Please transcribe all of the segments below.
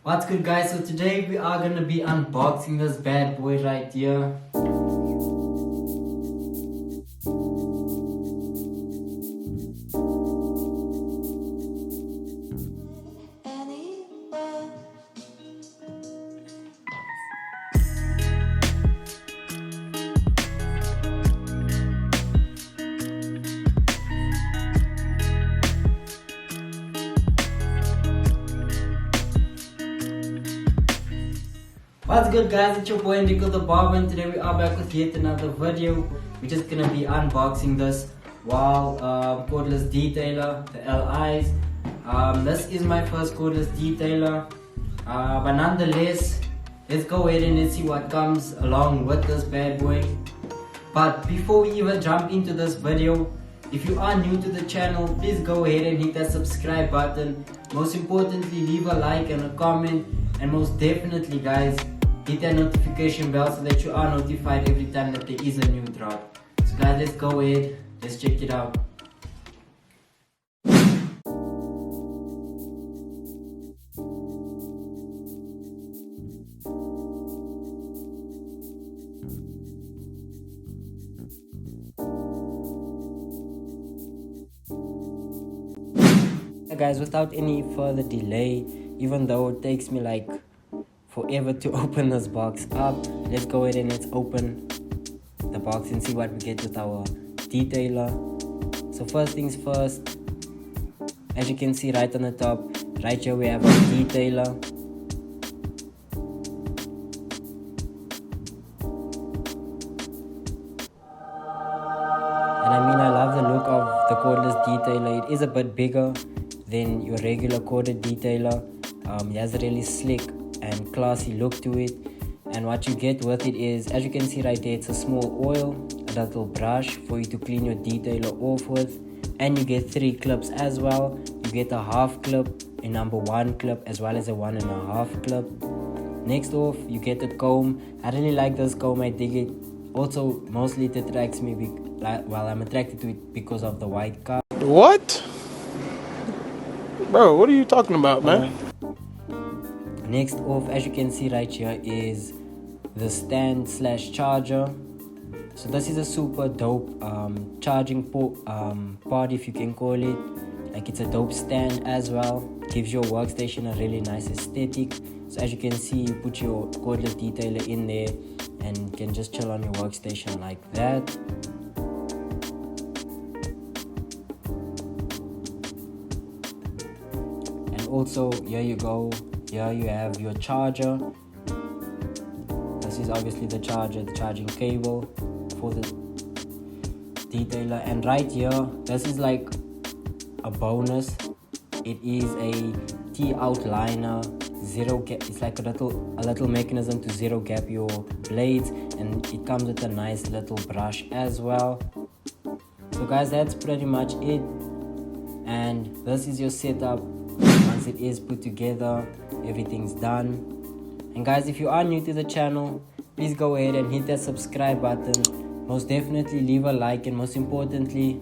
What's good, guys? So today we are gonna be unboxing this bad boy right here. What's good, guys? It's your boy Nico the Barber, and today we are back with yet another video. We're just gonna be unboxing this Wahl cordless detailer, the LIs. This is my first cordless detailer, but nonetheless, let's go ahead and let's see what comes along with this bad boy. But before we even jump into this video, if you are new to the channel, please go ahead and hit that subscribe button. Most importantly, leave a like and a comment, and most definitely, guys, hit that notification bell so that you are notified every time that there is a new drop. So guys, let's go ahead, let's check it out. Guys, without any further delay, even though it takes me like forever to open this box up, let's go ahead and let's open the box and see what we get with our detailer. So first things first, as you can see right on the top, right here we have our detailer. And I love the look of the cordless detailer. It is a bit bigger than your regular corded detailer. It has a really slick and classy look to it, and what you get with it is, as you can see right there, it's a small oil, a little brush for you to clean your detailer off with, and you get 3 clips as well. You get a half clip, a number 1 clip, as well as a 1.5 clip. Next off, you get a comb. I really like this comb, I dig it. Also, mostly it attracts me, I'm attracted to it because of the white color. What? Bro, what are you talking about, man? Next off, as you can see right here, is the stand / charger. So this is a super dope charging part, if you can call it. Like, it's a dope stand as well. Gives your workstation a really nice aesthetic. So as you can see, you put your cordless detailer in there and you can just chill on your workstation like that. Also, here you go, here you have your charger. This is obviously the charger, the charging cable for the detailer. And right here, this is like a bonus. It is a T-outliner, zero gap. It's like a little mechanism to zero gap your blades, and it comes with a nice little brush as well. So guys, that's pretty much it, and this is your setup. Once it is put together, everything's done. And guys, if you are new to the channel, please go ahead and hit that subscribe button. Most definitely leave a like, and most importantly,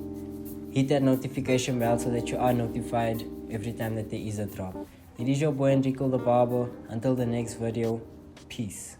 hit that notification bell so that you are notified every time that there is a drop. It is your boy Enrico the Barber. Until the next video, peace.